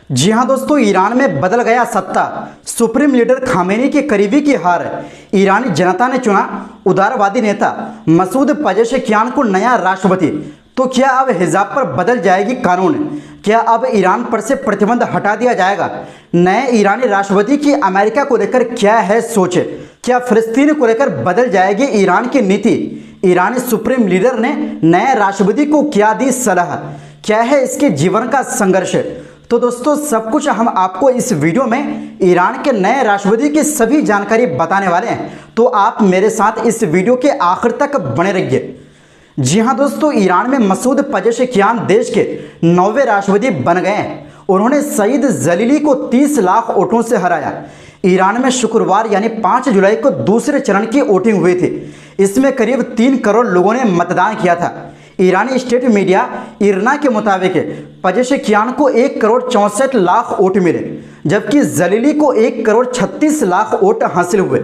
जी हां दोस्तों, ईरान में बदल गया सत्ता। सुप्रीम लीडर खामेनी के करीबी की हार। ईरानी जनता ने चुना उदारवादी नेता मसूद पेजेश्कियान को नया राष्ट्रपति। तो क्या अब हिजाब पर बदल जाएगी कानून? क्या अब ईरान पर से प्रतिबंध हटा दिया जाएगा? नए ईरानी राष्ट्रपति की अमेरिका को लेकर क्या है सोच? क्या फिलिस्तीन को लेकर बदल जाएगी ईरान की नीति? ईरानी सुप्रीम लीडर ने नए राष्ट्रपति को क्या दी सलाह? क्या है इसके जीवन का संघर्ष? तो दोस्तों, सब कुछ हम आपको इस वीडियो में ईरान के नए राष्ट्रपति की सभी जानकारी बताने वाले हैं, तो आप मेरे साथ इस वीडियो के आखिर तक बने रहिए। जी हां दोस्तों, ईरान में मसूद पेजेश्कियान देश के 9वें राष्ट्रपति बन गए हैं। उन्होंने सईद जलीली को 30 लाख वोटों से हराया। ईरान में शुक्रवार यानी 5 जुलाई को दूसरे चरण की वोटिंग हुई थी। इसमें करीब 3 करोड़ लोगों ने मतदान किया था। ईरानी स्टेट मीडिया इरना के मुताबिक पेजेश्कियान को 1 करोड़ 64 लाख वोट मिले, जबकि जलीली को 1 करोड़ 36 लाख वोट हासिल हुए।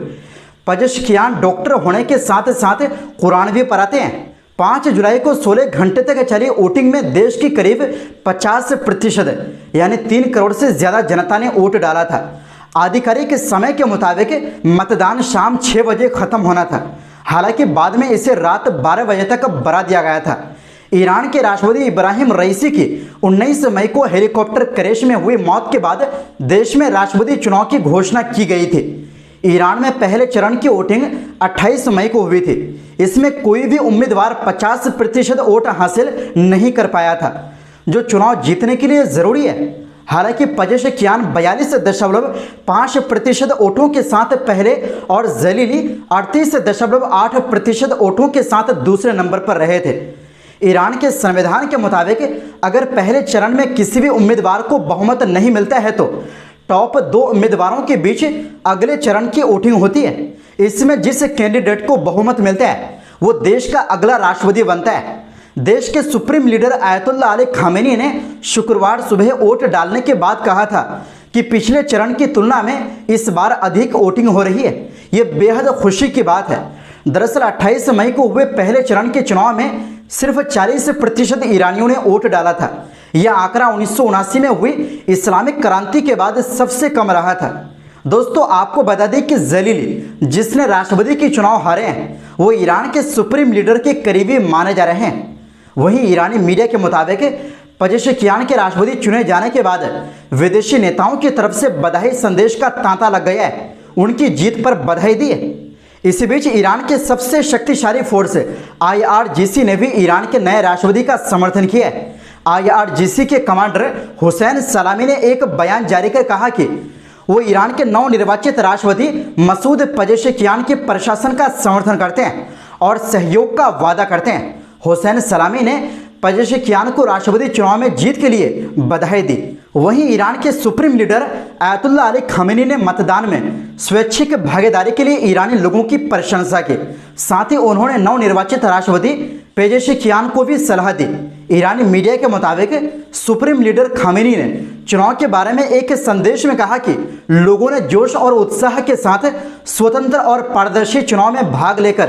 पेजेश्कियान डॉक्टर होने के साथ साथ कुरान भी पढ़ाते हैं। 5 जुलाई को 16 घंटे तक चली वोटिंग में देश की करीब 50% यानी 3 करोड़ से ज़्यादा जनता ने वोट डाला था। आधिकारिक समय के मुताबिक मतदान शाम 6 बजे खत्म होना था। हालांकि बाद में इसे रात 12 बजे तक बढ़ा दिया गया था। ईरान के राष्ट्रपति इब्राहिम रईसी की 19 मई को हेलीकॉप्टर क्रैश में हुई मौत के बाद देश में राष्ट्रपति चुनाव की घोषणा की गई थी। ईरान में पहले चरण की वोटिंग 28 मई को हुई थी। इसमें कोई भी उम्मीदवार 50% वोट हासिल नहीं कर पाया था, जो चुनाव जीतने के लिए जरूरी है। हालांकि पेजेश्कियान 42.5% वोटों के साथ पहले और जलीली 38.8% वोटों के साथ दूसरे नंबर पर रहे थे। ईरान के संविधान के मुताबिक अगर पहले चरण में किसी भी उम्मीदवार को बहुमत नहीं मिलता है तो टॉप 2 उम्मीदवारों के बीच अगले चरण की वोटिंग होती है। इसमें जिस कैंडिडेट को बहुमत मिलता है वो देश का अगला राष्ट्रपति बनता है। देश के supreme leader ayatollah Ali Khamenei ने शुक्रवार सुबह वोट डालने के बाद कहा था कि पिछले चरण की तुलना में इस बार अधिक वोटिंग हो रही है। ये बेहद खुशी की बात है। दरअसल 28 मई को हुए पहले चरण के चुनाव में सिर्फ 40% ईरानियों ने वोट डाला था। यह आंकड़ा 1979 में हुई इस्लामिक क्रांति के बाद सबसे कम रहा था। दोस्तों, आपको बता दें कि जलीली, जिसने राष्ट्रपति के चुनाव हारे हैं, वो ईरान के सुप्रीम लीडर के करीबी माने जा रहे हैं। वहीं ईरानी मीडिया के मुताबिक पेजेश्कियान के राष्ट्रपति चुने जाने के बाद विदेशी नेताओं की तरफ से बधाई संदेश का तांता लग गया है। उनकी जीत पर बधाई दी है। इसी बीच ईरान के सबसे शक्तिशाली फोर्स IRGC ने भी ईरान के नए राष्ट्रपति का समर्थन किया है। IRGC के कमांडर हुसैन सलामी ने एक बयान जारी कर कहा कि वो ईरान के नवनिर्वाचित राष्ट्रपति मसूद पेजेश्कियान के प्रशासन का समर्थन करते हैं और सहयोग का वादा करते हैं। हुसैन सलामी ने पेजेश्कियान को राष्ट्रपति चुनाव में जीत के लिए बधाई दी। वहीं ईरान के supreme leader ayatollah Ali Khamenei ने मतदान में स्वैच्छिक भागीदारी के लिए ईरानी लोगों की प्रशंसा की। साथ ही उन्होंने नवनिर्वाचित राष्ट्रपति पेजेश्कियान को भी सलाह दी। ईरानी मीडिया के मुताबिक सुप्रीम लीडर खामेनी ने चुनाव के बारे में एक संदेश में कहा कि लोगों ने जोश और उत्साह के साथ स्वतंत्र और पारदर्शी चुनाव में भाग लेकर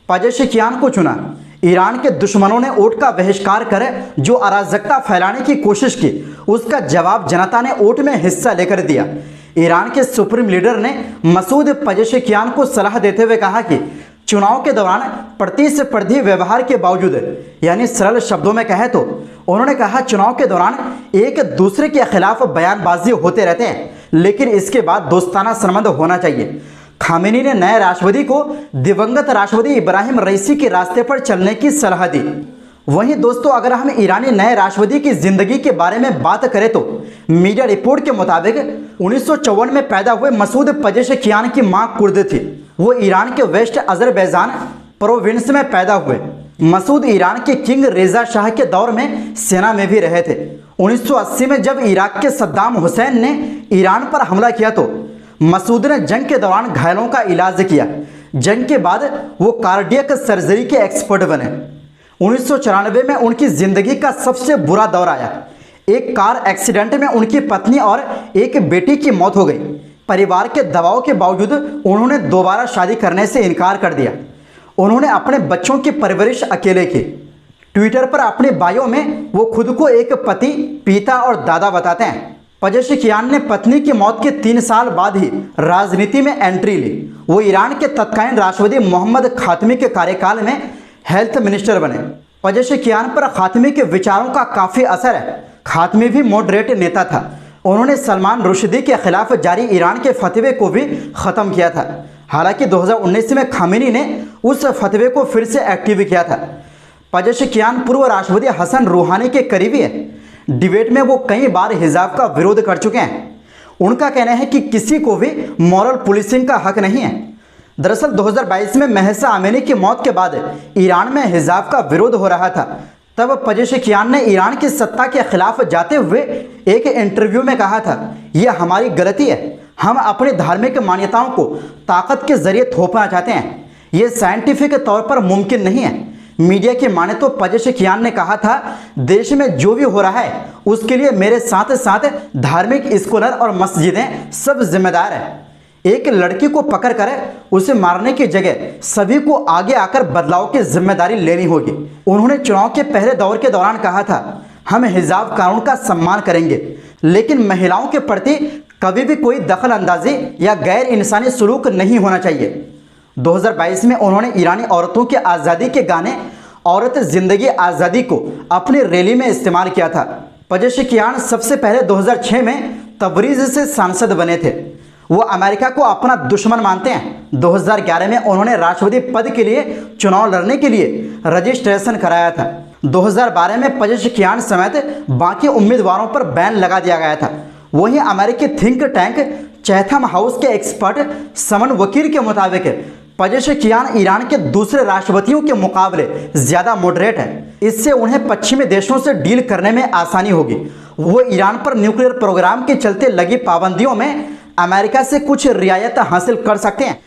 पेजेश्कियान को चुना। ईरान के दुश्मनों ने वोट का बहिष्कार कर जो अराजकता फैलाने की कोशिश की, उसका जवाब जनता ने वोट में हिस्सा लेकर दिया। ईरान के सुप्रीम लीडर ने मसूद पेजेश्कियान को सलाह देते हुए कहा कि चुनाव के दौरान प्रतिस्पर्धी व्यवहार के बावजूद, यानी सरल शब्दों में कहे तो उन्होंने कहा, चुनाव के दौरान एक दूसरे के खिलाफ बयानबाजी होते रहते हैं, लेकिन इसके बाद दोस्ताना संबंध होना चाहिए। खामेनी ने नए राष्ट्रपति को दिवंगत राष्ट्रपति इब्राहिम रईसी के रास्ते पर चलने की सलाह दी। वहीं दोस्तों, अगर हम ईरानी नए राष्ट्रपति की जिंदगी के बारे में बात करें तो मीडिया रिपोर्ट के मुताबिक 1954 में पैदा हुए मसूद पेजेश्कियान की मां कुर्द थी। वो ईरान के वेस्ट अजरबैजान प्रोविंस में पैदा हुए। मसूद ईरान के किंग रेजा शाह के दौर में सेना में भी रहे थे। 1980 में जब इराक के सद्दाम हुसैन ने ईरान पर हमला किया तो मसूद ने जंग के दौरान घायलों का इलाज किया। जंग के बाद वो कार्डियक सर्जरी के एक्सपर्ट बने। 1994 में उनकी जिंदगी का सबसे बुरा दौर आया। एक कार एक्सीडेंट में उनकी पत्नी और एक बेटी की मौत हो गई। परिवार के दबाव के बावजूद उन्होंने दोबारा शादी करने से इनकार कर दिया। उन्होंने अपने बच्चों की परवरिश अकेले की। ट्विटर पर अपने बायो में वो खुद को एक पति, पिता और दादा बताते हैं। पजेशिकियान ने पत्नी की मौत के 3 साल बाद ही राजनीति में एंट्री ली। वो ईरान के तत्कालीन राष्ट्रपति मोहम्मद खातमी के कार्यकाल में हेल्थ मिनिस्टर बने। पजेशिकियान पर खातमी के विचारों का काफ़ी असर है। खातमी भी मॉडरेट नेता था। उन्होंने सलमान रुश्दी के खिलाफ जारी ईरान के फतवे को भी ख़त्म किया था। हालांकि 2019 में खामेनी ने उस फतवे को फिर से एक्टिव किया था। पजेशिकियान पूर्व राष्ट्रपति हसन रूहानी के करीबी है। डिबेट में वो कई बार हिजाब का विरोध कर चुके हैं। उनका कहना है कि किसी को भी मॉरल पुलिसिंग का हक नहीं है। दरअसल 2022 में महसा अमीनी की मौत के बाद ईरान में हिजाब का विरोध हो रहा था। तब पजेशिकियान ने ईरान की सत्ता के खिलाफ जाते हुए एक इंटरव्यू में कहा था, यह हमारी गलती है, हम अपनी धार्मिक मान्यताओं को ताकत के जरिए थोपना चाहते हैं, ये साइंटिफिक तौर पर मुमकिन नहीं है। मीडिया की माने तो पजेशिकियान ने कहा था, देश में जो भी हो रहा है उसके लिए मेरे साथ साथ धार्मिक स्कॉलर और मस्जिदें सब जिम्मेदार हैं। एक लड़की को पकड़कर उसे मारने की जगह सभी को आगे आकर बदलाव की जिम्मेदारी लेनी होगी। उन्होंने चुनाव के पहले दौर के दौरान कहा था, हम हिजाब कानून का सम्मान करेंगे, लेकिन महिलाओं के प्रति कभी भी कोई दखल अंदाजी या गैर इंसानी सलूक नहीं होना चाहिए। 2022 में उन्होंने ईरानी औरतों की आज़ादी के गाने औरत ज़िंदगी आज़ादी को अपनी रैली में इस्तेमाल किया था। पजेशिकियान सबसे पहले 2006 में तबरीज़ से सांसद बने थे। वो अमेरिका को अपना दुश्मन मानते हैं। 2011 में उन्होंने राष्ट्रपति पद के लिए चुनाव लड़ने के लिए रजिस्ट्रेशन कराया था। 2012 में पजेशिकियान समेत बाकी उम्मीदवारों पर बैन लगा दिया गया था। वहीं अमेरिकी थिंक टैंक चैथम हाउस के एक्सपर्ट समन वकील के मुताबिक पजेशिकियान ईरान के दूसरे राष्ट्रपतियों के मुकाबले ज़्यादा मॉडरेट है। इससे उन्हें पश्चिमी देशों से डील करने में आसानी होगी। वो ईरान पर न्यूक्लियर प्रोग्राम के चलते लगी पाबंदियों में अमेरिका से कुछ रियायत हासिल कर सकते हैं।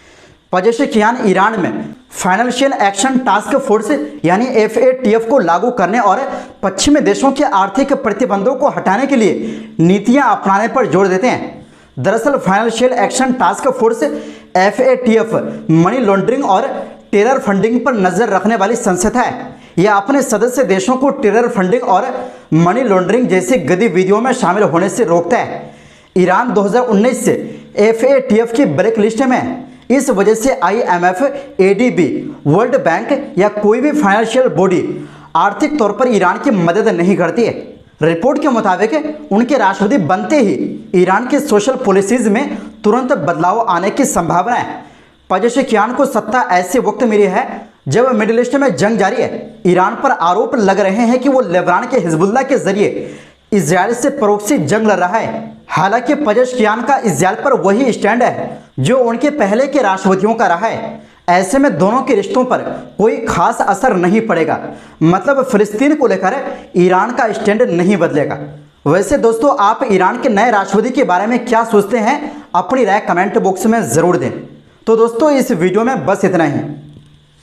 पजेशिकियान ईरान में फाइनेंशियल एक्शन टास्क फोर्स यानी FATF को लागू करने और पश्चिमी देशों के आर्थिक प्रतिबंधों को हटाने के लिए नीतियां अपनाने पर जोर देते हैं। दरअसल financial action task force FATF money laundering और टेरर फंडिंग पर नज़र रखने वाली संस्था है। यह अपने सदस्य देशों को टेरर फंडिंग और मनी लॉन्ड्रिंग जैसी गतिविधियों में शामिल होने से रोकता है। ईरान 2019 से FATF की ब्लैक लिस्ट में है। इस वजह से IMF, ADB, वर्ल्ड बैंक या कोई भी फाइनेंशियल बॉडी आर्थिक तौर पर ईरान की मदद नहीं करती है। रिपोर्ट के मुताबिक उनके राष्ट्रपति बनते ही ईरान की सोशल पॉलिसीज में तुरंत बदलाव आने की संभावना है। पजेशिकियान को सत्ता ऐसे वक्त मिली है जब मिडिल ईस्ट में जंग जारी है। ईरान पर आरोप लग रहे हैं कि वो लेबनान के हिजबुल्लाह के जरिए इजराइल से प्रॉक्सी जंग लड़ रहा है। हालांकि पजेशिकियान का इजराइल पर वही स्टैंड है जो उनके पहले के राष्ट्रपतियों का रहा है। ऐसे में दोनों के रिश्तों पर कोई खास असर नहीं पड़ेगा। मतलब फिलिस्तीन को लेकर ईरान का स्टैंड नहीं बदलेगा। वैसे दोस्तों, आप ईरान के नए राष्ट्रपति के बारे में क्या सोचते हैं? अपनी राय कमेंट बॉक्स में ज़रूर दें। तो दोस्तों, इस वीडियो में बस इतना ही।